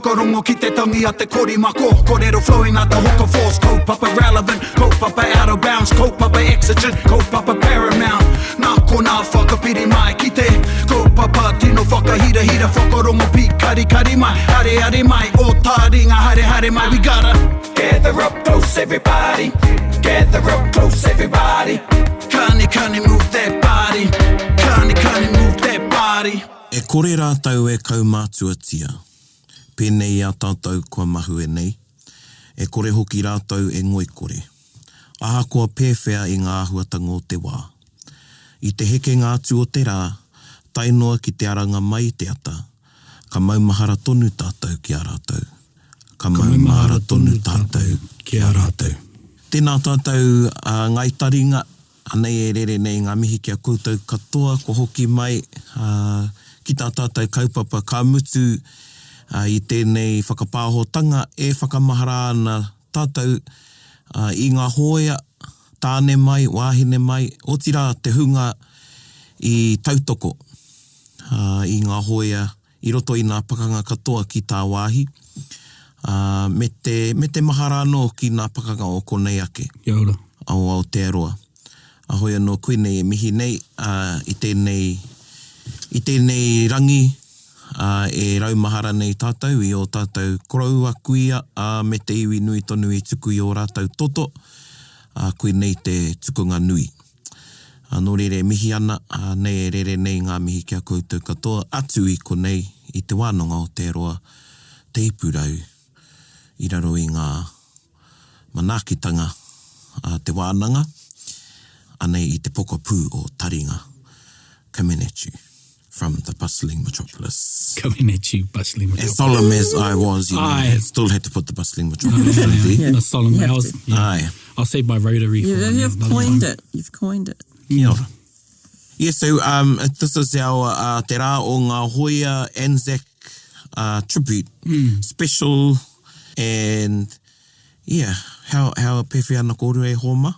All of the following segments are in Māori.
whakarongo ki te tangi a te korimako. Kōrero flowing out the hook of force. Kaupapa relevant, kaupapa out of bounds, kaupapa exigent, kaupapa paramount. Nā ko nā whakapiri mai ki te kaupapa tino whakahira whakarongo pi kari mai. Hare mai, o Taringa hare mai. We gotta gather up close everybody. Gather up close everybody. Kani move that body. Kani move that body. E kore rātau e kaumātuatia. Pēnei a tātou kua mahu e nei. E kore hoki rātau e ngoikore. Ahakoa pēwhea i ngā ahuatanga o te wā. I te heke ngātu o te rā, tainoa ki te aranga mai te ata. Ka maumahara tonu tātou ki a rātau. Ka maumahara tonu tātou ki a rātau. Tēnā tātou ngai taringa, anei e rere nei ngā mihi kia koutou katoa, ko hoki mai ki tā tātou kaupapa ka mutu i tēnei whakapāhotanga e whakamahara ana tātou i ngā hoia, tāne mai, wāhine mai, o tira te hunga i tautoko i ngā hoia, i roto i ngā pakanga katoa ki tā wāhi, me te mahara anō ki ngā pakanga o konei ake. Kia ora. Au Aotearoa. Ahoy anō koe nei e mihi nei i tēnei rangi e raumahara nei tātou i o tātou korau a kuia me te iwi nui tonu e tuku i o rātou toto koe nei te tukunga nui. Nō rere mihi ana nei e rere nei ngā mihi kia koutou katoa atu i konei i te wānanga o Aotearoa te ipurau i raro i ngā manaakitanga te wānanga anei i te pokapū o Taringa, coming at you from the bustling metropolis. Coming at you, bustling metropolis. As solemn as I was, I still had to put the bustling metropolis in there. A solemn house. I'll save my rotary. You've coined it. You've coined it. Kia ora. Yeah, so this is our te rā o ngā hoia Anzac tribute special, and yeah, how pewhi ana kōru e hōma?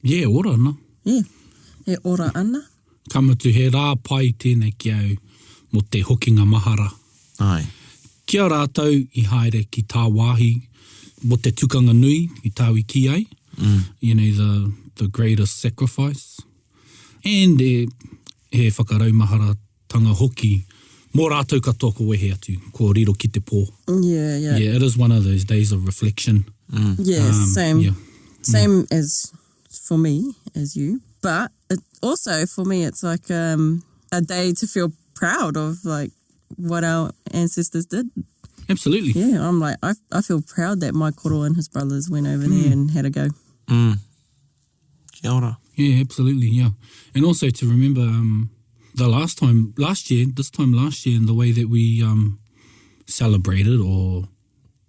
Yeah, ora ana. Yeah, e ora ana. Kamutu he rā pai tēnei ki au mo te hokinga mahara. Ai. Kia rātou i haere ki tā wāhi mo te tukanga nui i tāwi ki ai. You know, the greatest sacrifice. And he whakaraumahara tanga hoki mō rātou katoa ko wehe atu, ko riro ki te pō. Yeah. Yeah, it is one of those days of reflection. Yeah, same. Yeah. Same as for me, as you. But also for me, it's like a day to feel proud of like what our ancestors did. Absolutely. Yeah, I'm like, I feel proud that my koro and his brothers went over there and had a go. Kia ora. Yeah, absolutely, yeah. And also to remember this time last year, and the way that we celebrated, or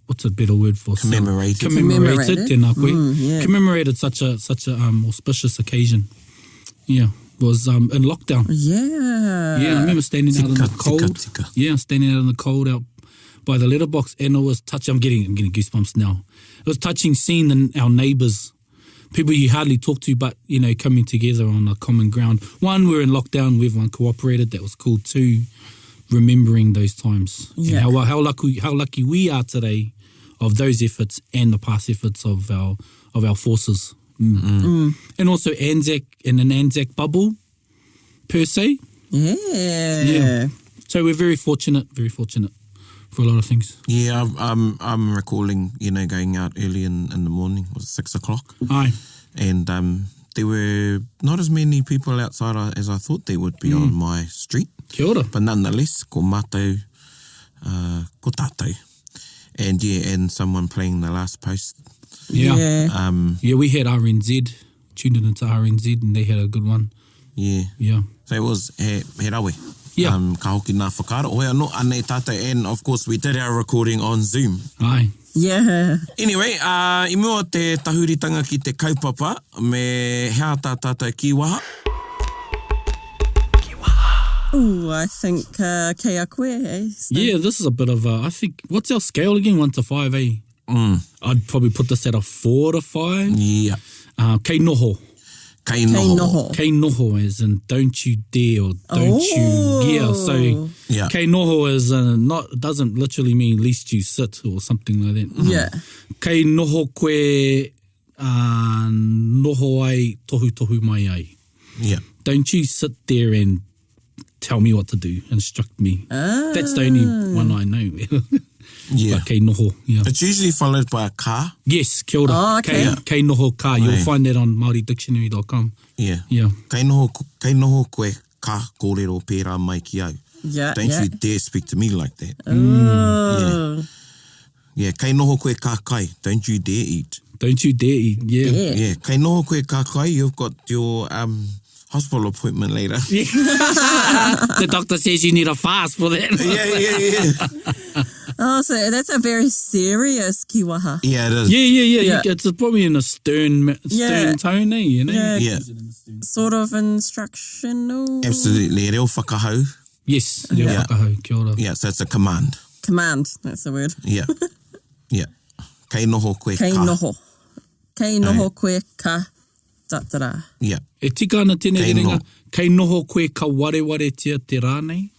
what's a better word for commemorated tēnā koe. Commemorated such a auspicious occasion. Yeah, was in lockdown. Yeah, I remember standing out in the cold. Tika. Yeah, standing out in the cold out by the letterbox, and it was touching. I'm getting goosebumps now. It was touching seeing our neighbours, people you hardly talk to, but you know, coming together on a common ground. One, we're in lockdown, everyone cooperated. That was cool. Two, remembering those times. Yeah. And how lucky we are today of those efforts and the past efforts of our forces. And also Anzac and an Anzac bubble per se. Yeah. So we're very fortunate for a lot of things. Yeah, I'm recalling, going out early in the morning. It was 6 o'clock. Aye. And there were not as many people outside as I thought there would be on my street. Kia ora. But nonetheless, ko mātou, ko tātou. And someone playing the last post. Yeah. We had RNZ, tuned in into RNZ, and they had a good one. Yeah. So it was he rawe. Yeah. Ka hoki nā whakaara. Hoi anō, anei tātou, and of course we did our recording on Zoom. Aye. Yeah. Anyway, I mua te tahuritanga ki te kaupapa, me hea tā tātou ki waha. Ooh, I think kei a koe, eh? Yeah, this is a bit of I think, what's our scale again? 1 to 5, eh? I'd probably put this at a 4 to 5. Yeah. Kei noho. Kei noho. Kei noho as in don't you dare or don't you. Yeah, so Yeah. kei noho is doesn't literally mean least you sit or something like that. Yeah. Kei noho koe noho ai tohu mai ai. Yeah. Don't you sit there and tell me what to do, instruct me. That's the only one I know. Yeah. But kei noho, yeah. It's usually followed by a ka. Yes, kia ora. Oh, okay. Kei noho ka. You'll Aye. find that on MaoriDictionary.com. Yeah. Yeah. Kei noho koe ka kōrero pērā mai ki au. Yeah. Don't yeah. you dare speak to me like that. Oh. Yeah, kei noho koe ka kai. Don't you dare eat. Don't you dare eat. Yeah. Yeah. Yeah, kei noho koe ka kai. You've got your hospital appointment later. The doctor says you need a fast for that. Yeah. Oh, so that's a very serious kiwaha. Yeah, it is. Yeah. It's probably in a stern Yeah. tone, eh? You know? Yeah. Yeah, Sort of instructional. absolutely. Reo whakahau. Yes, reo Yeah. whakahau, kia ora. Yeah, so it's a command. Command. That's the word. Yeah. Yeah. Kei noho koe Kei ka. noho. Kei noho koe ka tatara. Yeah. E tika ana tēnei Kei ringa, noho. kei noho koe ka wareware tia te rānei,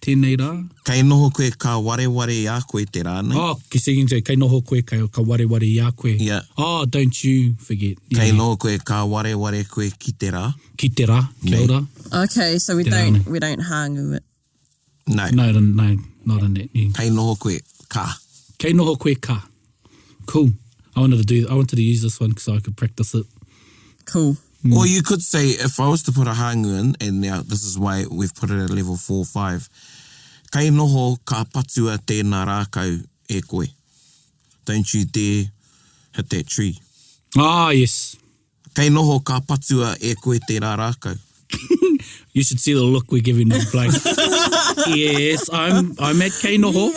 tēnei rā. Kei noho koe ka wareware a koe te rānei. Oh, ki say kei noho koe ka wareware ia koe. Yeah. Oh, don't you forget. Kei Yeah. noho koe ka wareware koe ki te rā. Ki te rā, kia Nei. ora. Okay, so we Te don't rānei. hangu it. No. No, not in that. Yeah. Kei noho koe ka. Kei noho koe ka. Cool. I wanted to use this one so I could practice it. Cool. Or you could say, if I was to put a hāngu in, and now this is why we've put it at level 4-5, kei noho ka patua tēnā rākau e koe. Don't you dare hit that tree. Ah, yes. Kei noho ka patua e koe tērā rākau. You should see the look we're giving them. Like, yes, I'm at kei noho.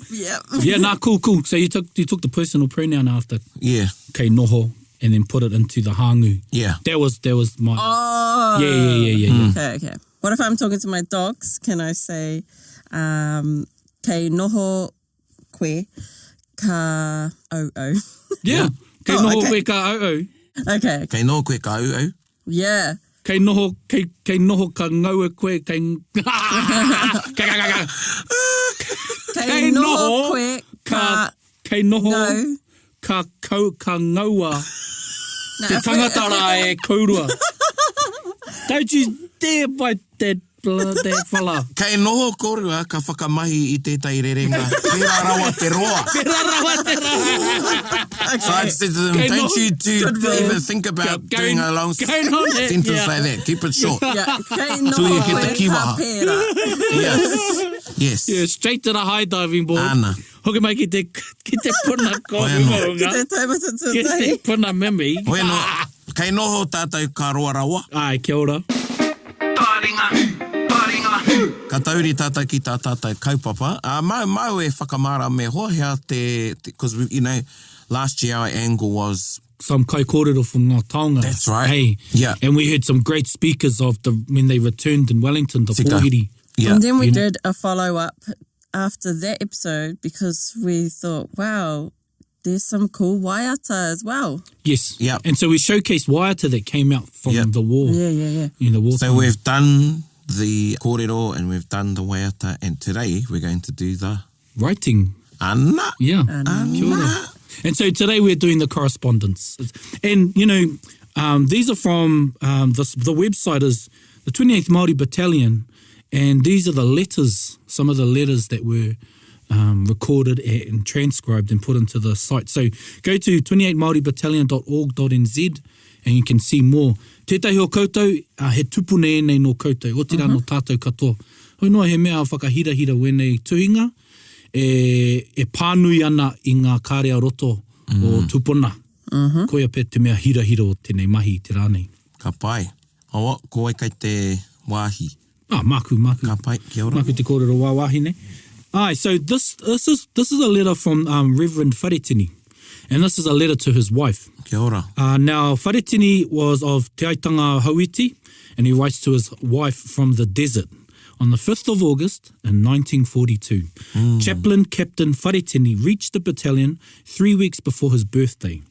Yep. Yeah, nah, cool. So you took the personal pronoun after Yeah, kei noho and then put it into the hāngu. yeah. That was my... Oh. Yeah. Okay. What if I'm talking to my dogs? Can I say, kei noho koe ka au. Yeah. Kei Oh, noho okay. koe ka au. Okay. Kei noho koe ka au. Yeah. Kei noho ka ngaua koe kei... Kei noho koe ka Kei noho ngau. ka ngaua No, te if we- tangata rā e kaurua. Don't you dare bite that fella. Kei noho korua ka whakamahi I tētai rerenga. Pērā rawa te roa. So I said to them, Kei don't noho- you two Good rule. even think about doing a long going on there, sentence yeah. like that. Keep it short. Yeah. Kei Till you noho get the koe kiwaha. ka pērā. Yes. Yeah, straight to the high diving board. Ana. Hoki mai ki te puna ko Bueno. Ki te taumata Ki te tūtai. puna mimi. Bueno, kei noho tātou ka roa rawa. Ai, kia ora. Taringa. Ka tauri tātou ki tā tātou kaupapa. Mau e whakamara me hoa hea because last year our angle was Some kaikorero from Ngā Taonga. That's right. Hey. Yeah. And we heard some great speakers when they returned in Wellington, the Tika. pōhiri. yeah. And then we You know. did a follow-up after that episode because we thought, wow, there's some cool waiata as well. Yes. Yeah. And so we showcased waiata that came out from Yeah. the war. Yeah. In the war. So time. we've done the kōrero and we've done the waiata, and today we're going to do the Writing. ana. Yeah. Ana. Kia ora. And so today we're doing the correspondence. And, these are from the website is the 28th Māori Battalion, and these are the letters, some of the letters that were recorded and transcribed and put into the site. So go to 28maoribattalion.org.nz and you can see more. Tētahi o koutou, he tupune nei no koutou, o tira no tātou katoa. Hoi noa he mea whakahirahira wenei tuhinga, e pānui ana I ngā kārea roto o tupuna. Koia pe te mea hirahira o tēnei mahi te rānei. Ka pai. Awa, ko ai kai te wāhi. Māku. Ka pai, kia ora. Māku te kōrero wāwahi nei. So this is a letter from Reverend Wharetini, and this is a letter to his wife. Kia ora. Now, Wharetini was of Te Aitanga Hauiti, and he writes to his wife from the desert. On the 5th of August in 1942, Chaplain Captain Wharetini reached the battalion 3 weeks before his birthday.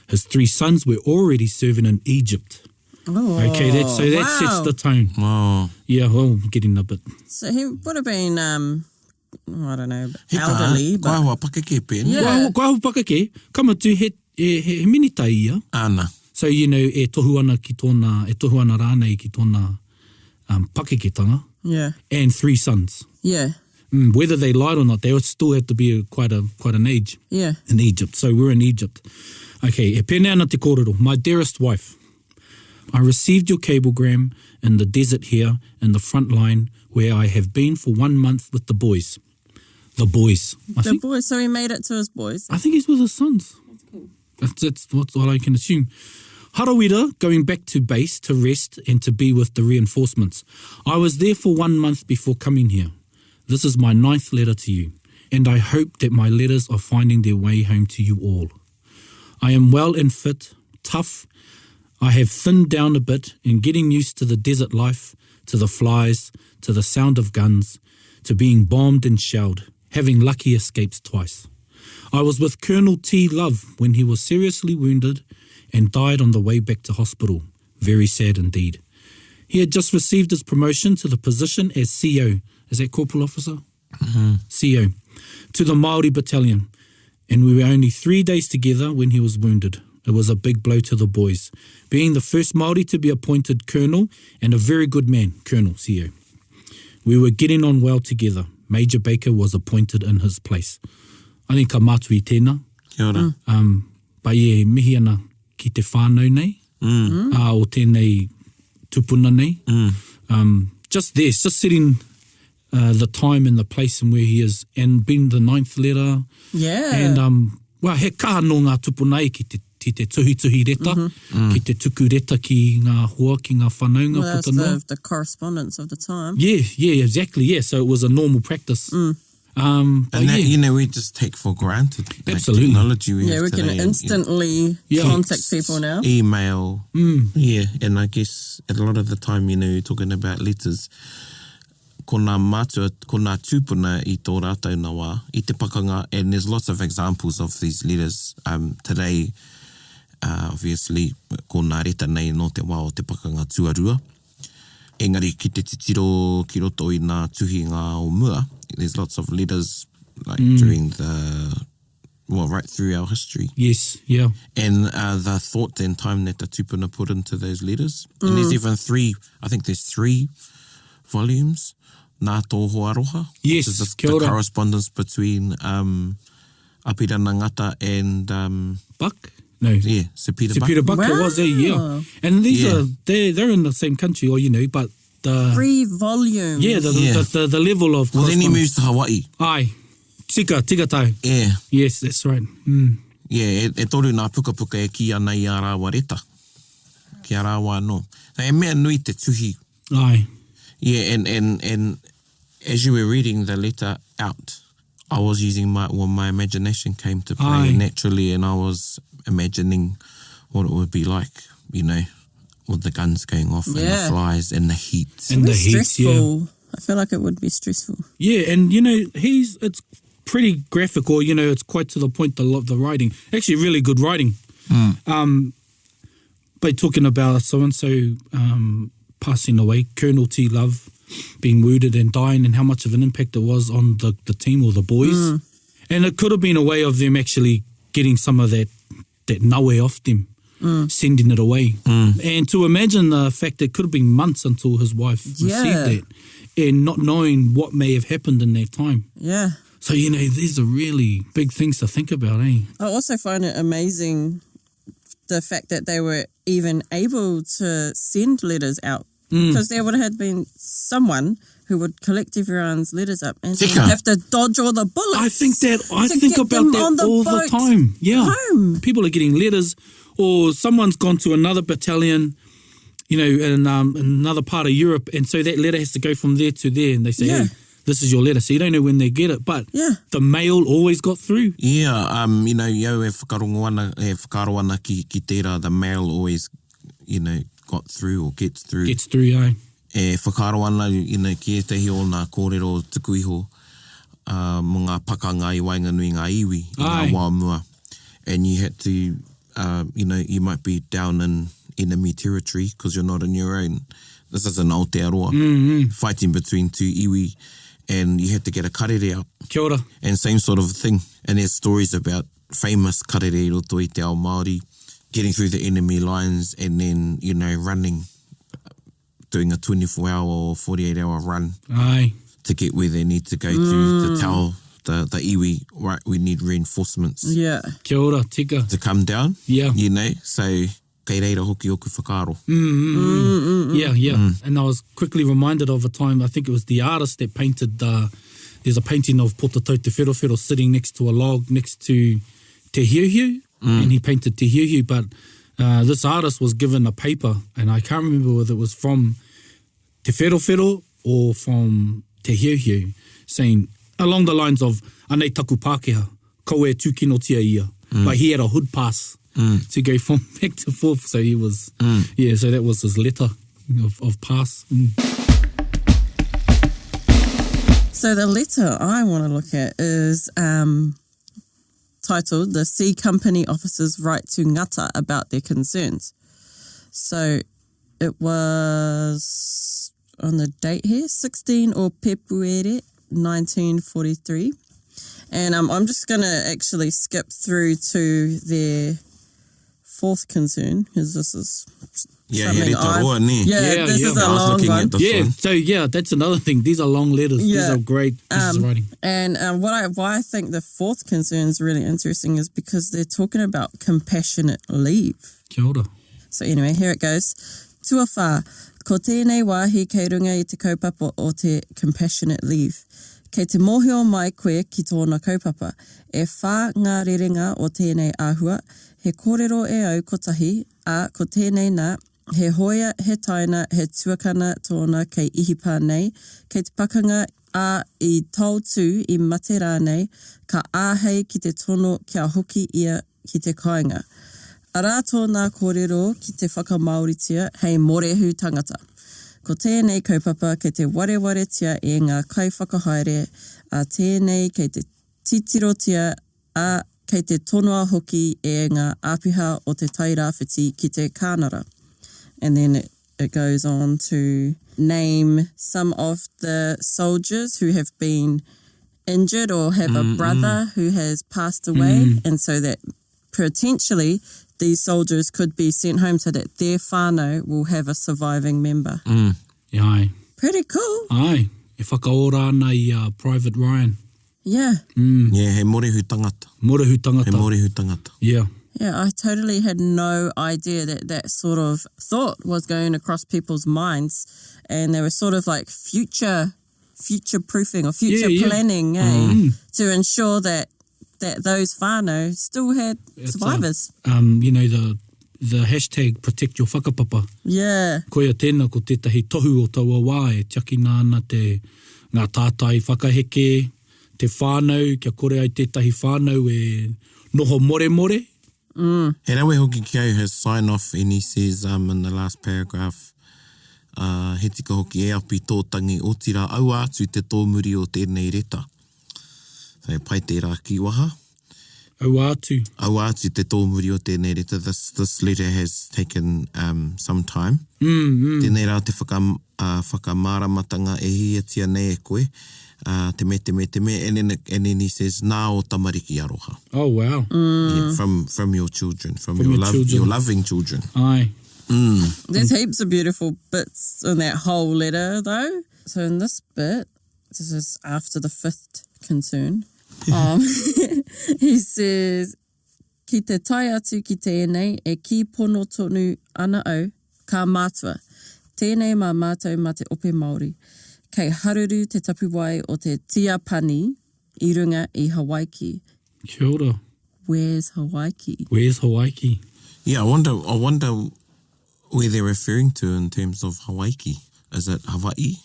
His 3 sons were already serving in Egypt. Oh, Okay, that sets the tone. Oh. Yeah, well, getting a bit. So he would have been, I don't know, He elderly. Koe hoa pakeke pēn. Yeah. Koe hau pakake, kamatu he minita ia. Ana. So, you know, e tohu ana rānei ki tōna pakeketanga. Yeah. And 3 sons. Yeah. Whether they lied or not, they would still have to be quite an age Yeah. in Egypt. So we're in Egypt. Okay, e pēnei ana te kōrero. My dearest wife, I received your cablegram in the desert here in the front line where I have been for 1 month with the boys. The boys. The boys, so he made it to his boys. I think he's with his sons. That's cool. That's what I can assume. Harawira, going back to base to rest and to be with the reinforcements. I was there for 1 month before coming here. This is my 9th letter to you, and I hope that my letters are finding their way home to you all. I am well and fit, tough. I have thinned down a bit in getting used to the desert life, to the flies, to the sound of guns, to being bombed and shelled, having lucky escapes twice. I was with Colonel T. Love when he was seriously wounded and died on the way back to hospital. Very sad indeed. He had just received his promotion to the position as CO. Is that Corporal Officer? CO. To the Māori battalion. And we were only 3 days together when he was wounded. It was a big blow to the boys. Being the first Māori to be appointed Colonel and a very good man, Colonel, CO. We were getting on well together. Major Baker was appointed in his place. I think ka mātui tēnā. Kia ora. Pai e mihi ana ki te whānau nei. O tēnei tupuna nei. Just there, just setting the time and the place and where he is, and being the 9th letter. Yeah. And, well, he kaha no ngā tupuna e ki te tuhi reta, ki te tuku reta ki ngā hoa, ki ngā whanaunga. Well, that's the correspondence of the time. Yeah, exactly, yeah. So it was a normal practice. And that, you know, we just take for granted. Absolutely. Technology we have We today. can instantly contact people now. Email. Yeah, and I guess a lot of the time, you know, you're talking about letters. Ko nā mātua, ko nā tūpuna i tō rātou na wā, i te pakanga, and there's lots of examples of these letters. Today, obviously, ko nā reta nei no te wā o te pakanga tuarua. Engari, ki te titiro ki roto i nā tuhi ngā o mua, there's lots of letters like during right through our history. Yes, yeah. And the thought and time that the tupuna put into those letters. And there's even 3 volumes. Nā tō hoaroha. Yes, which is kia the ora. correspondence between Apirana Ngata and... Buck? No. Yeah, Sir Peter Buck. Peter Buck, it was there, yeah. Wow. And these are, they're in the same country, or, you know, but the... 3 volumes. Yeah, the level of... Well, then he moves to Hawaii. Aye. Tika tau. Yeah. Yes, that's right. Yeah, e toru nā puka puka e ki ana i a rāwa reta. Ki a rāwa no. E mea nui te tuhi. Aye. Yeah, and as you were reading the letter out, I was using my imagination came to play naturally, and I was imagining what it would be like, you know, with the guns going off and the flies and the heat. And the heat, stressful. yeah. I feel like it would be stressful. Yeah, and, you know, it's pretty graphic, or, you know, it's quite to the point, the writing. Actually, really good writing. By talking about so-and-so passing away, Colonel T. Love being wounded and dying, and how much of an impact it was on the team or the boys. And it could have been a way of them actually getting some of that naue off them, sending it away. And to imagine the fact that it could have been months until his wife received it, and not knowing what may have happened in that time. Yeah. So, you know, these are really big things to think about, eh? I also find it amazing the fact that they were even able to send letters out, because there would have been someone who would collect everyone's letters up and have to dodge all the bullets. I think about that all the time. Yeah. Home. People are getting letters, or someone's gone to another battalion, you know, in another part of Europe, and so that letter has to go from there to there, and they say, hey, this is your letter. So you don't know when they get it, but the mail always got through. Yeah, you know, iau e whakarongo ana ki tērā, the mail always, you know, got through or gets through. Gets through, aye. E whakaro ana, you know, ki etehi o nā kōrero tuku iho, mo ngā pakanga i wainganui ngā iwi, i ngā wā mua. And you had to, you know, you might be down enemy territory because you're not in your own. This is an Aotearoa fighting between two iwi, and you had to get a karere out. Kia ora. And same sort of thing. And there's stories about famous karere roto i te ao Māori getting through the enemy lines and then, you know, running, doing a 24-hour or 48-hour run Aye. to get where they need to go to tell the iwi, right, we need reinforcements Yeah. Kia ora, tika. to come down, Yeah. you know, so kei reira hoki oku whakaaro. Yeah. And I was quickly reminded of a time, I think it was the artist that painted there's a painting of Potatau Te Whero sitting next to a log next to Te Hiuhiu, and he painted Te Hiuhiu, but this artist was given a paper, and I can't remember whether it was from Te Whero or from Te Hiuhiu, saying along the lines of, anei taku Pākehā, ko e tūkinotia ia. Like he had a hood pass to go from back to forth, so he was, so that was his letter of pass. So the letter I want to look at is titled The Sea Company Officers Write to Ngata About Their Concerns. So it was on the date here, 16 o Pepuere, 1943. And I'm just going to actually skip through to their fourth concern, because this is something he reta roa, ne? this is a I was long looking one. at this one. That's another thing. These are long letters. These are great pieces of writing. And why I think the fourth concern is really interesting is because they're talking about compassionate leave. Kia ora. So anyway, here it goes. Tua whā, ko tēnei wāhi kei runga i te kaupapa o te compassionate leave. Kei te mōhio mai koe ki tōna kaupapa, e whā ngā rerenga o tēnei āhua, he kōrero e au kotahi, a ko tēnei nā, he hoia, he taina, he tuakana tōna kei ihipa nei, kei te pakanga a i tautū i mate rānei, ka āhei ki te tono kia hoki ia ki te kāinga. Arā tōna kōrero ki te whakamauritia, hei morehu tangata. Ko tēnei kaupapa kei te warewaretia e ngā kaiwhakahaere, a tēnei kei te titirotia, a kei te tonoa hoki e ngā āpiha o te tairāwhiti ki te kānara. And then it goes on to name some of the soldiers who have been injured or have a brother who has passed away, and so that potentially these soldiers could be sent home so that their whānau will have a surviving member. Yeah, aye. Pretty cool. Aye. E whakaora ana i Private Ryan. Yeah. Yeah, he morehu tangata. Morehu tangata. He morehu tangata. Yeah. Yeah, I totally had no idea that that sort of thought was going across people's minds, and they were sort of like future-proofing or future planning to ensure that those whānau still had survivors. You know, the hashtag protect your whakapapa. Yeah. Koia tēnā ko tētahi tohu o taua wā e tiakina ana ngā tātai whakaheke, te whānau, kia kore ai tētahi whānau e noho more. He rawe hoki ki au his sign off, and he says in the last paragraph, he tika hoki e api tōtangi o tira au atu te tōmuri o tēnei reta. So pai tērā ki waha. Au atu. Au atu te tōmuri o tēnei reta. This letter has taken some time. Tēnei rā te whakamāramatanga e hiatia nei e koe. Te me, and then he says, nā o tamariki aroha. Oh, wow. Yeah, from your children, from your loving children. Aye. There's heaps of beautiful bits in that whole letter, though. So in this bit, this is after the fifth concern, he says, ki te tai atu ki tēnei e ki pono tonu ana au, ka mātua. Tēnei mā mātou mā te ope Māori. Kei haruru te tapuwai o te tia pani I runga I Hawaii. Kia ora. Where's Hawaii? Where's Hawaii? Yeah, I wonder where they're referring to in terms of Hawaii. Is it Hawaii?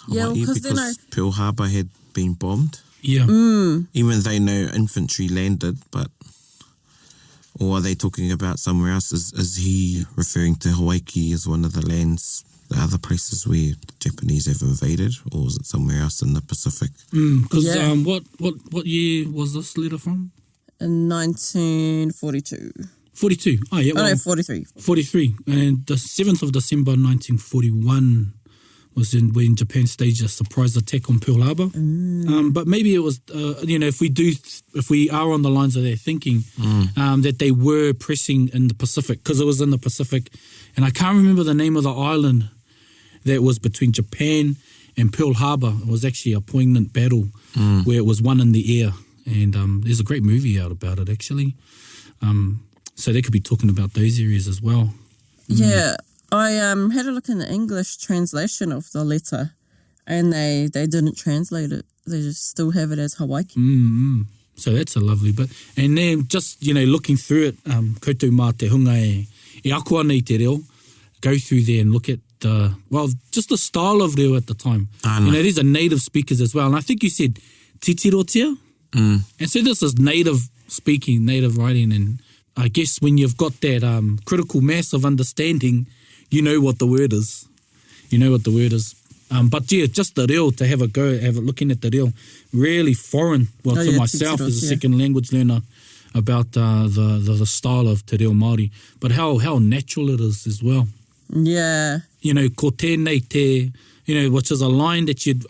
Yeah, because Pearl Harbor had been bombed. Yeah. Even though no infantry landed, or are they talking about somewhere else? Is he referring to Hawaii as one of the lands, the other places where the Japanese have invaded, or is it somewhere else in the Pacific? Because what year was this letter from? In 1942. 42. Oh, yeah. Oh, Well, no, 43. 43. And the 7th of December 1941 was when Japan staged a surprise attack on Pearl Harbor. But maybe it was, if we are on the lines of their thinking, that they were pressing in the Pacific, because it was in the Pacific. And I can't remember the name of the island that was between Japan and Pearl Harbor. It was actually a poignant battle where it was won in the air. And there's a great movie out about it, actually. So they could be talking about those areas as well. Yeah, I had a look in the English translation of the letter, and they didn't translate it. They just still have it as Hawaii. So that's a lovely bit. And then just, looking through it, koutou mā te hunga e akua nei te reo, go through there and look at just the style of reo at the time. These are native speakers as well. And I think you said titirotia. And so this is native speaking, native writing. And I guess when you've got that critical mass of understanding, you know what the word is. But yeah, just the reo, to have a go, have a looking at the reo, really foreign, to myself as a second language learner, about the style of te reo Māori, but how natural it is as well. Yeah. Ko tēnei te, which is a line that you'd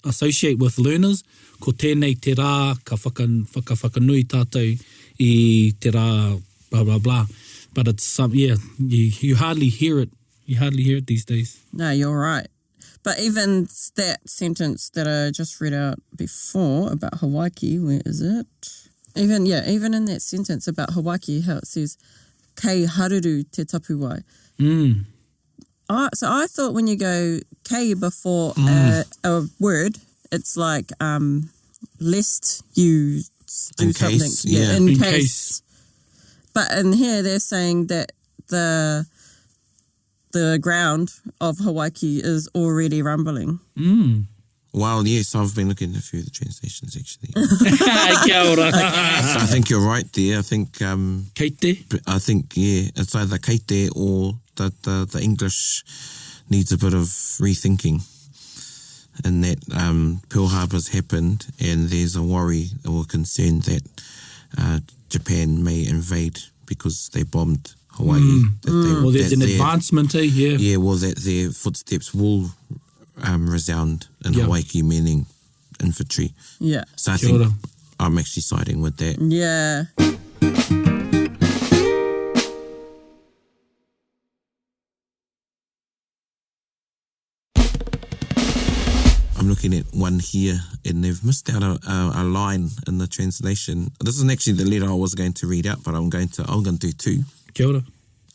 associate with learners, ko tēnei te rā, ka whakanui tātou I te rā, blah, blah, blah. But it's, you hardly hear it. You hardly hear it these days. No, you're right. But even that sentence that I just read out before about Hawaii, where is it? Even in that sentence about Hawaii, how it says, kei haruru te tapuwai. So I thought when you go kei before a word, it's like lest you do in something. Case, in case. But in here they're saying that the ground of Hawaii is already rumbling. Well, yes, I've been looking at a few of the translations, actually. Kia ora. So I think you're right there. I think... Keite? I think, it's either keite or the English needs a bit of rethinking. And that Pearl Harbor's happened, and there's a worry or concern that Japan may invade because they bombed Hawaii. Well, there's an advancement, Yeah. Yeah, well, that their footsteps will resound in Hawaii, meaning infantry. Yeah. So I think I'm actually siding with that. Yeah. I'm looking at one here, and they've missed out a line in the translation. This isn't actually the letter I was going to read out, but I'm going to do two. Kia ora.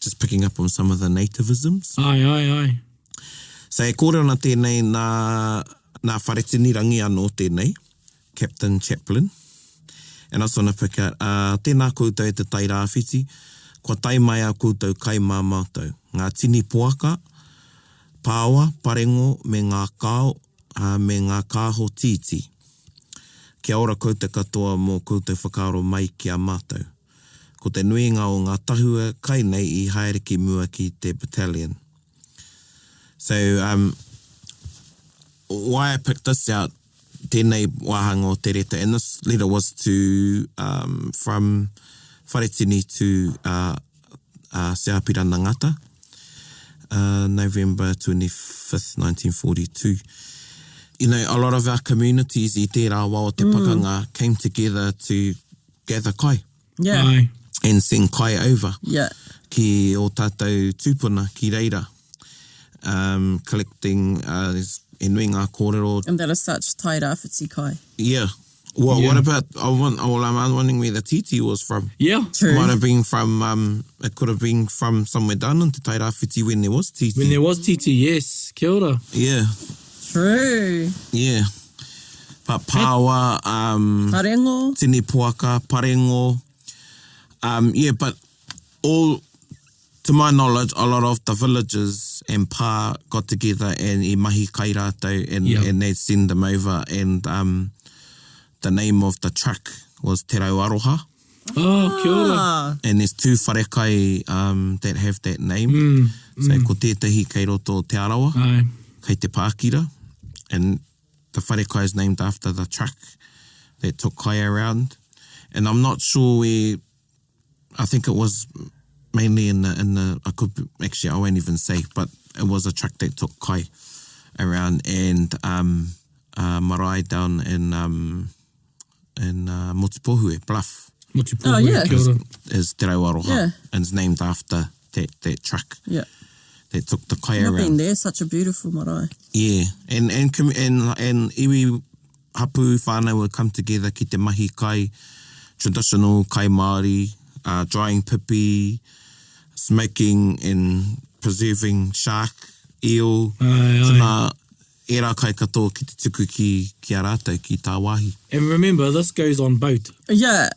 Just picking up on some of the nativisms. Ai. So e kōrero na tēnei nā wharetini rangi anō tēnei, Captain Chaplin. And I was going to pick out, tēnā koutou te tai rāwhiti, kua tai mai a koutou kai mā mātou. Ngā tini puaka, pāua, parengo, me ngā kāo, me ngā kāho tīti. Kia ora koutou katoa mō koutou whakaaro mai ki a mātou. Ko te nuinga o ngā tahua kai nei I haere ki mua ki te battalion. So, why I picked this out, tēnei wāhanga o te reta, and this letter was to, from Wharetini to Seapira Nangata, November 25th, 1942. A lot of our communities I tērā wā o te pakanga came together to gather kai. Yeah. Ai. And send kai over. Yeah. Ki o tātou tūpuna, ki reira. Collecting e nui ngā kōrero. And that is such tai rāwhiti kai. Yeah. Well, what about, I'm wondering where the titi was from. Yeah. True. Might have been from, it could have been from somewhere down into tai rāwhiti when there was titi. When there was titi, yes. Kia ora. Yeah. True. Yeah. But pāua, Parengo. tini puaka, parengo. But all, to my knowledge, a lot of the villages and pā got together and I mahi kai rātou and they'd send them over, and the name of the truck was Te Rau Aroha. Oh, kia ora. And there's two wharekai that have that name. So ko tētahi kei roto Te Arawa, Ai. kei te Pākira, and the wharekai is named after the truck that took kai around. And I'm not sure where, I think it was mainly in the I won't even say, but it was a truck that took kai around, and marae down in Motupohue, Bluff. Motupohue, Oh, yeah. kia ora. Is Te Rauaroha, Yeah. and it's named after that truck Yeah. that took the kai I've around. been there, such a beautiful marae. Yeah, and iwi hapu whānau would come together ki te mahi kai, traditional kai Māori, drying pipi, smoking and preserving shark, eel, tuna, e rā kai katoa ki te tuku ki a rātou, ki tā wāhi. And remember, this goes on boat. Yeah.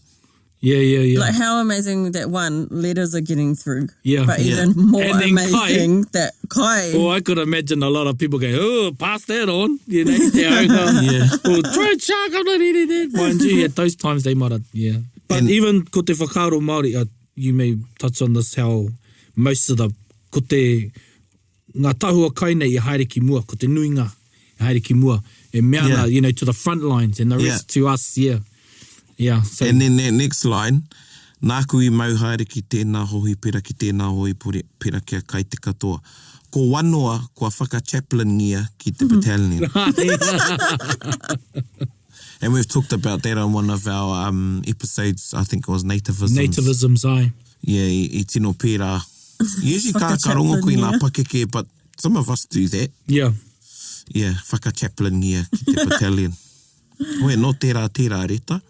Yeah. Like how amazing that letters are getting through. Yeah. But Yeah. even more And then amazing that kai. Oh, I could imagine a lot of people going, oh, pass that on. You know, te aunga. Yeah. Oh, try shark, I'm not eating that. Mind you, at those times they might have, yeah. But And- even ko te whakaaro Māori, you may touch on this, how most of ko te ngā tahua kai nei I haere ki mua, ko te nuinga I haere ki mua, e meana, Yeah. you know, to the front lines, and the rest to us, yeah. Yeah. So, And then that next line, nāku I mau haere ki tēnā hohi pera ki tēnā hohi pera kia kai te katoa. Ko wanoa kua whaka-chaplain-ngia ki te battalion. And we've talked about that on one of our episodes, I think it was Nativisms. nativisms, aye. Yeah, I tino pērā. Usually ka rongo koe nā pakeke, but some of us do that. Yeah. Yeah, whaka-chaplain-ngia ki te battalion. Oe, no tērā reta.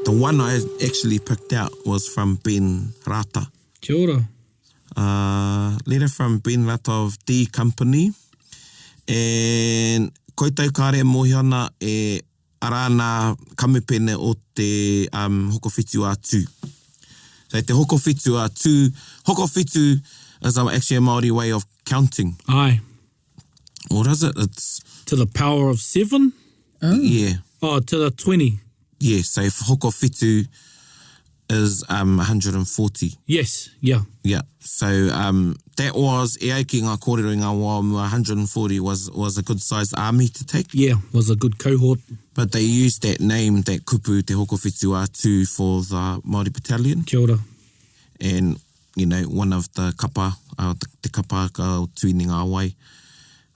The one I actually picked out was from Ben Rata. Kia ora. Letter from Ben Rata of D Company. And koutou kāre mohiana e ara nā kamupene o te hokowhitu atu. So te hokowhitu atu, hokowhitu is actually a Māori way of counting. Aye. What is it? It's, To the power of 7? yeah. Oh, to the 20. Yeah, so if hokowhitu is 140. Yes, yeah. Yeah, so that was, e ai ki ngā kōrero i ngā wā mua, 140 was a good sized army to take. Yeah, was a good cohort. But they used that name, that kupu, te hokowhitu atu, for the Māori battalion. Kia ora. And, you know, one of the kapa, te kapa ka o tuini ngā wai,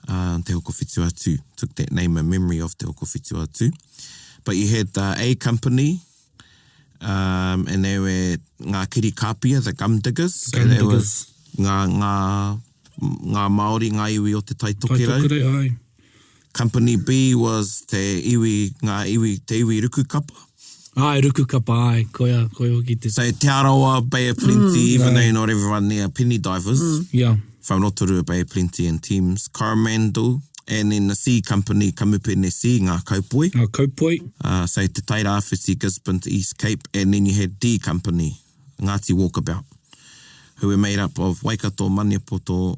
te hokowhitu atu, took that name in memory of te hokowhitu atu. But you had the A Company, and they were ngā kiri kāpia, the gum diggers. So Gum they were diggers. ngā Māori, ngā iwi o te taitokero. Taitokere, aye. Company B was te iwi ruku kapa. Aye, ruku kapa, aye. Koia hoki te... So Te Arawa, Bay of Plenty, even though not everyone there are penny divers. Yeah. From Rotorua, Bay of Plenty and teams. Coromandel, and then the C Company, Kamupene C, ngā kaupoi. Kaupoi. So Te Tairawhiti, Gisborne to East Cape, and then you had D Company, Ngāti Walkabout, who were made up of Waikato, Maniapoto,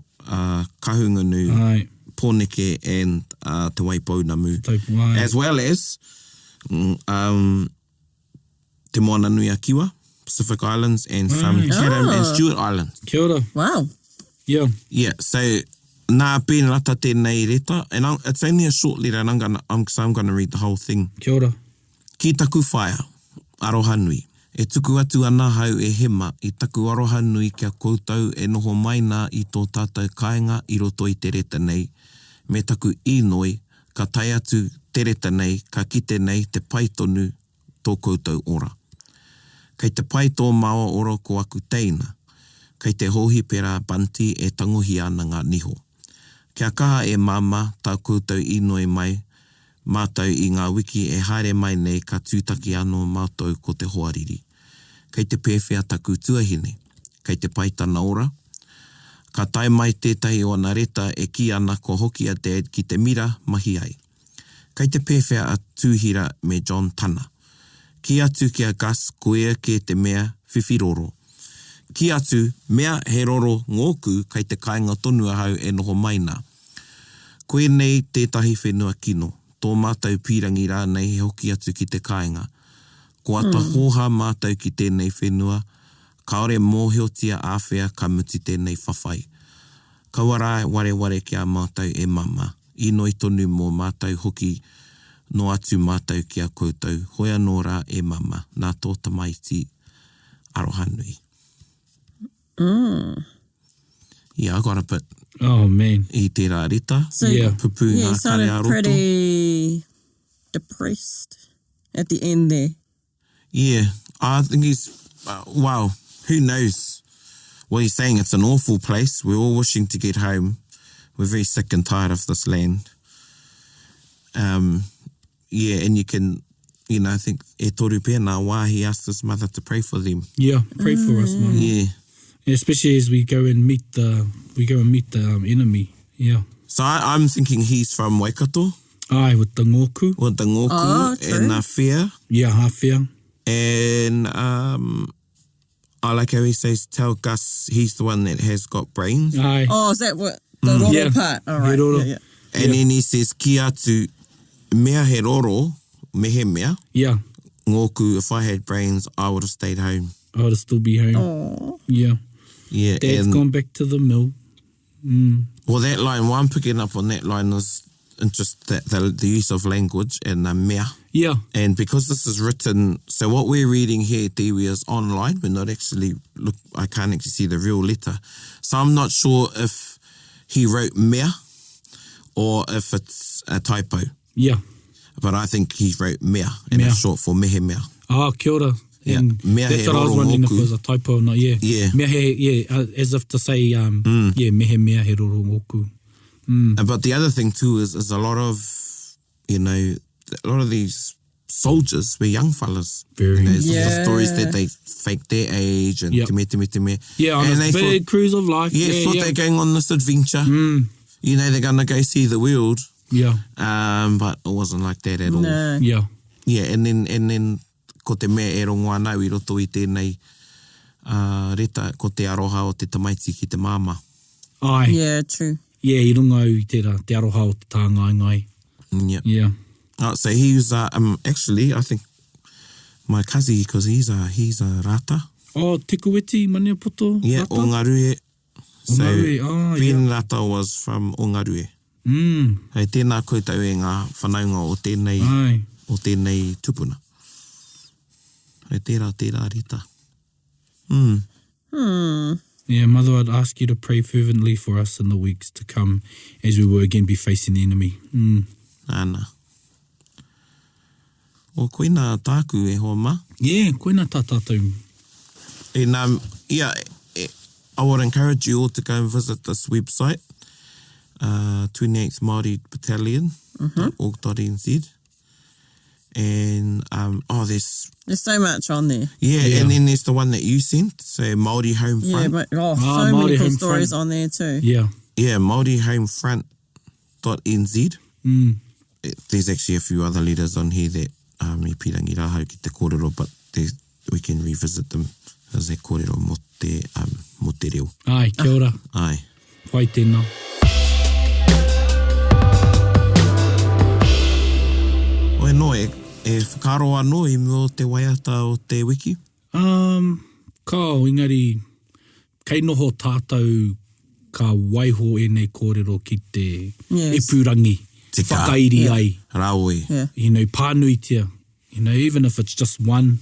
Kahungunu, Aye. Pōneke, and Te Waipounamu, Taupu, aye. as well as Te Moana Nui a Kiwa, Pacific Islands, and some Chatham and Stewart Islands. Kia ora. Wow. Yeah. Yeah, so nā pēn rata tēnei reta, and it's only a short letter, and I'm going to read the whole thing. Kia ora. Ki taku whaia, aroha nui. E tuku atu ana hau e hema, I taku aroha nui kia koutou e noho maina I tō tātou kāinga I roto I te reta nei. Me taku inoi, ka tai atu te reta nei, ka kite nei te paitonu tō koutou ora. Kei te pai tō maua ora ko aku teina. Kei te hohi pera banti e tangohi ana ngā niho. Kia kaha e mama tā koutou inoi mai, mātou I ngā wiki e haere mai nei ka tūtaki anō mātou ko te hoariri. Kei te pēwhia taku tuahine, kei te paitana ora. Ka tai mai tētahi o nā reta e ki ana ko hoki a Dad ki te mira mahi ai. Kei te pēwhia a tūhira me John Tana. Ki atu kia Gus koea ke te mea whiwhiroro. Ki atu mea he roro ngōku kei te kāinga tonu ahau e noho maina. Koe nei tētahi whenua kino, tō mātou pīrangi rā nei he hoki atu ki te kāinga. Ko ata hoha mātou ki tēnei whenua, kaore mōhiotia āwhea ka muti tēnei whawhai. Kawarai ware kia mātou e mama, inoi tonu mō mātou hoki, no atu mātou kia koutou, hoi anō rā e mama, nā tō tamaiti, aroha nui. Yeah, I got a bit Oh, man. I tērā rita. So, Yeah. Pupu yeah, you ngā kare sounded aroto. pretty depressed at the end there. Yeah, I think he's, wow, who knows what he's saying. It's an awful place. We're all wishing to get home. We're very sick and tired of this land. Yeah, and you can, you know, I think e toru pēnā wā, he asked his mother to pray for them. Yeah, pray for us, man. Yeah. Especially as we go and meet the enemy. Yeah. So I'm thinking he's from Waikato, Ai, with the ngoku. with the ngoku Oh, true. and the fear. Yeah, hawhia. And I like how he says, tell Gus he's the one that has got brains. Ai. Oh, is that what the roro Yeah. part? All right. He roro. Yeah, yeah. And then he says, ki atu mea he roro, mehe mea. Yeah. Ngoku, if I had brains, I would have stayed home. I would still be home. Oh. Yeah. Yeah, Dad's and gone back to the mill. well, that line, what I'm picking up on that line is just that the use of language and the mea. Yeah. And because this is written, so what we're reading here, Tiwi, is online. We're not actually, I can't actually see the real letter. So I'm not sure if he wrote mea or if it's a typo. Yeah. But I think he wrote mea, and Mea. it's short for mehe mea. Ah, kia ora. Yeah. And Mea that's he what I was roro wondering if it ngoku. was a typo or not. Yeah. Yeah. Mea he, as if to say, yeah, mehe mea he roro ngoku. But the other thing too is a lot of, you know, a lot of these soldiers were young fellas. Very. You know, it's Yeah. the stories that they fake their age and Yep. te me. Yeah, on and this they big cruise of life. thought they're going on this adventure. You know, they're going to go see the world. Yeah. But it wasn't like that at all. No. Yeah. Yeah, and then ko te mea e rongoa nau I roto I tēnei reta ko te aroha o te tamaiti ki te māma. Ai. Yeah, true. Yeah, I runga I te aroha o te tāngai. Yeah. Yeah. So he was actually, I think, my kazi, because he's a rata. Oh, Tikuiti, Maniapoto? Yeah, rata? Ongarue. So Ongarue, Ben Rata was from Ongarue. Hei tēnā koutou e ngā whanaunga o tēnei tupuna. Hei tērā rita. Yeah, Mother, I'd ask you to pray fervently for us in the weeks to come as we will again be facing the enemy. Āna. O koina tāku e hoa ma. Yeah, koina tā tātou. And I would encourage you all to go and visit this website, 28th Māori Battalion.org.nz. And, there's so much on there. Yeah, and then there's the one that you sent, so Māori Home Yeah, Front. but so Māori many cool Home stories Front. on there too. Yeah. Yeah, MāoriHomefront.nz. There's actually a few other letters on here that I pirangi rāhau ki te kōrero, but we can revisit them as e kōrero mo te reo. Ai, kia ora. Ai. Pai tēnā. Oe no, e whakaro anō I mua o te waiata o te wiki? Kao, engari, kei noho tātou ka waiho e nei kōrero ki te Yes. epurangi. Tika. Whakairi ai. Rāoi. Yeah. You know, pānuitia. You know, even if it's just one.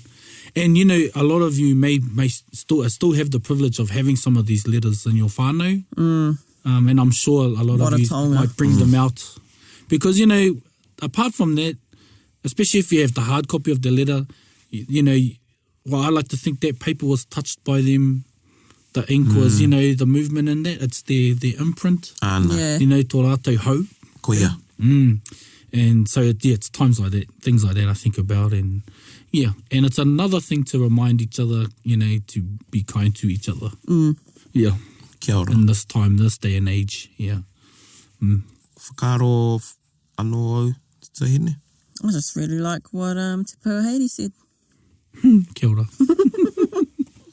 And, you know, a lot of you may still have the privilege of having some of these letters in your whānau. And I'm sure a lot What of a you tonga. might bring them out. Because, you know, apart from that, especially if you have the hard copy of the letter, you know, well, I like to think that paper was touched by them. The ink was, you know, the movement in that. It's their imprint. Āna. Yeah. You know, tō rātou hau. Koia. And so, yeah, it's times like that, things like that I think about. And, yeah, and it's another thing to remind each other, you know, to be kind to each other. Yeah, Kia ora. in this time, this day and age, yeah. Whakaro anō au te tahine? I just really like what Te Pūaheiri said. Kia ora.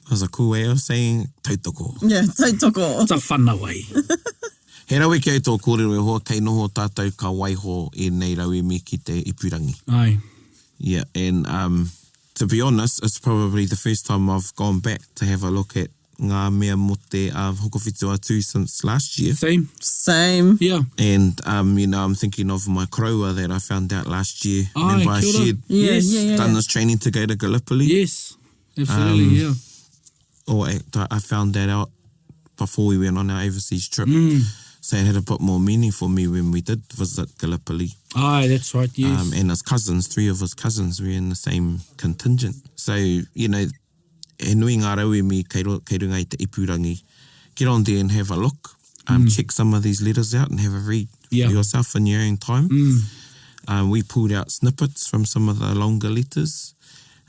There's a cool way of saying tautoko. Yeah, tautoko. It's a whanawai. He rawe ki au tō kōrero e hoa, kei noho tātou ka waiho e nei rawe me ki te ipurangi. Ai, Yeah, and to be honest, it's probably the first time I've gone back to have a look at ngā mea mo te hokowhitu atu since last year. same, Same. yeah. And, you know, I'm thinking of my kroa that I found out last year. Ai, Remember I kia ora. shared, Yeah, Yes. yeah, yeah. done this training to go to Gallipoli. Yes, absolutely, yeah. I found that out before we went on our overseas trip. So it had a bit more meaning for me when we did visit Gallipoli. Aye, that's right, yes. And as cousins, 3 of us cousins, we're in the same contingent. So, you know, e nui ngā raue mi kei runga i te ipurangi. Get on there and have a look. Check some of these letters out and have a read for yourself in your own time. We pulled out snippets from some of the longer letters.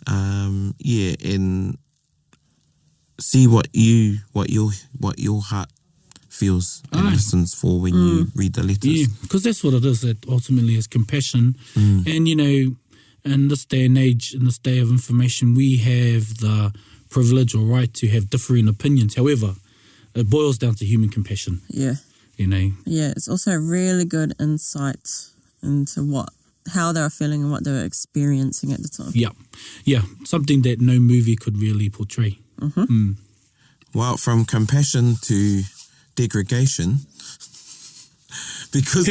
And see what your heart feels and listens for when you read the letters. Yeah, because that's what it is, that ultimately is compassion. And, you know, in this day and age, in this day of information, we have the privilege or right to have differing opinions. However, it boils down to human compassion. Yeah. You know. Yeah, it's also a really good insight into how they were feeling and what they were experiencing at the time. Yeah, something that no movie could really portray. Well, from compassion to degradation, because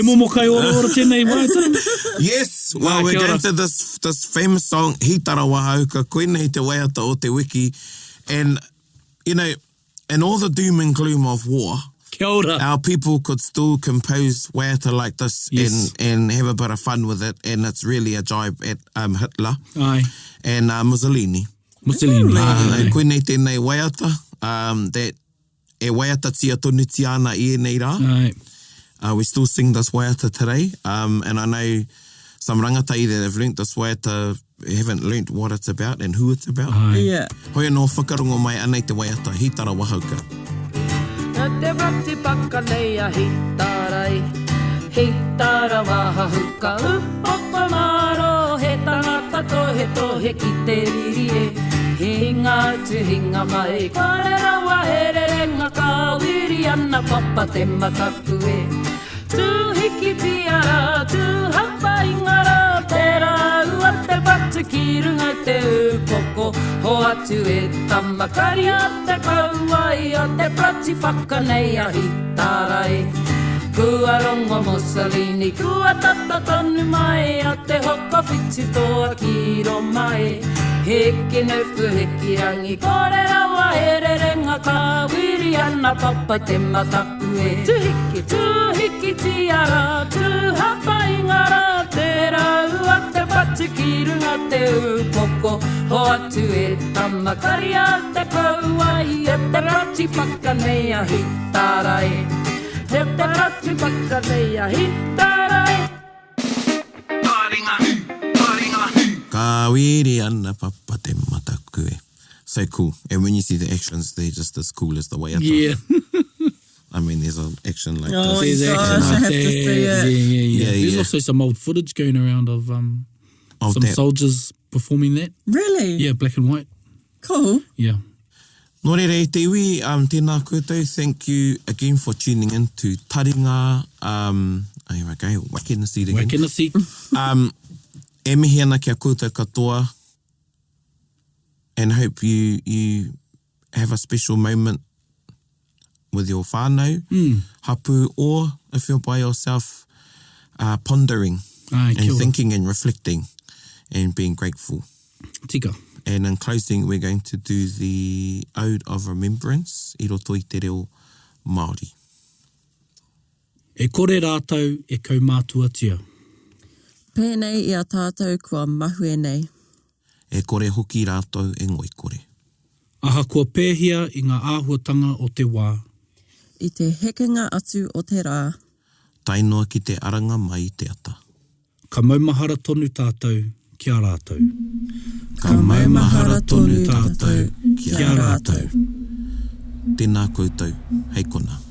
yes, well, we're going to this famous song, Hitara Wahauka, koenei te waiata o te wiki, and, you know, in all the doom and gloom of war, our people could still compose waiata like this and have a bit of fun with it, and it's really a jibe at Hitler and Mussolini. Koenei tēnei waiata, that e waiata tia tonuti ana I nei rā. We still sing this waiata today, and I know some rangatai that have learnt this waiata haven't learnt what it's about and who it's about. Hoi no whakarongo mai anei te waiata, Hitara Wahauka. Te rati paka nei a hitarai, Hitara Wahauka, upoko maro, he tangata tohe ki te riri e. Hinga tu hinga mai, karera wa hererenga ka wiri ana papa te mataku e. Tu hiki tiara, tu hapa ingara, te rau a te batu ki runga te upoko, ho atu e tamakari a te kauai o te prati paka nei a hitarai. Kua rongo Mussolini, kua tata tonu mai, a te hoko whiti toa ki ro mai. Heki nuku heki rangi, korera wa hererenga ka wiri ana papa te mataku e. Tu hiki tiara, tu hapa ingara, te rau a te patu ki runga te upoko, ho atu e tamakari a te kauai, e te rati paka nei a hitarai. He te rati paka nei a hitarai. Ka wiri ana papa te mataku e. So cool. And when you see the actions, they're just as cool as the waiata. Yeah. I mean, there's an action like Oh this. my gosh, I have to see it. Yeah. There's also some old footage going around of some soldiers performing that. Really? Yeah, black and white. Cool. Yeah. Nō reira te iwi, tēnā koutou, thank you again for tuning in to Taringa. Here I go, wakena seat again. Wakena seat. E mihi ana kia koutou katoa, and hope you have a special moment with your whānau, hapu, or if you're by yourself, pondering and thinking and reflecting and being grateful. Tika. And in closing, we're going to do the Ode of Remembrance, I roto I te reo Māori. E kore rātou e kaumātua tia. Pēnei I a tātou kua mahue nei. E kore hoki rātou e ngoikore. Aha kua pēhia I ngā āhuatanga o te wā. I te hekenga atu o te rā. Tainoa ki te aranga mai te ata. Ka maumahara tonu tātou, kia rātou. Ka maumahara tonu tātou, kia rātou. Tēnā koutou, hei kona.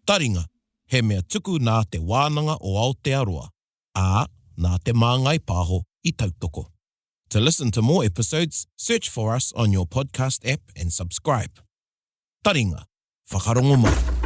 Taringa, he mea tuku nā te wānanga o Aotearoa, nā te māngai pāho I tautoko. To listen to more episodes, search for us on your podcast app and subscribe. Taringa, whakarongo mai.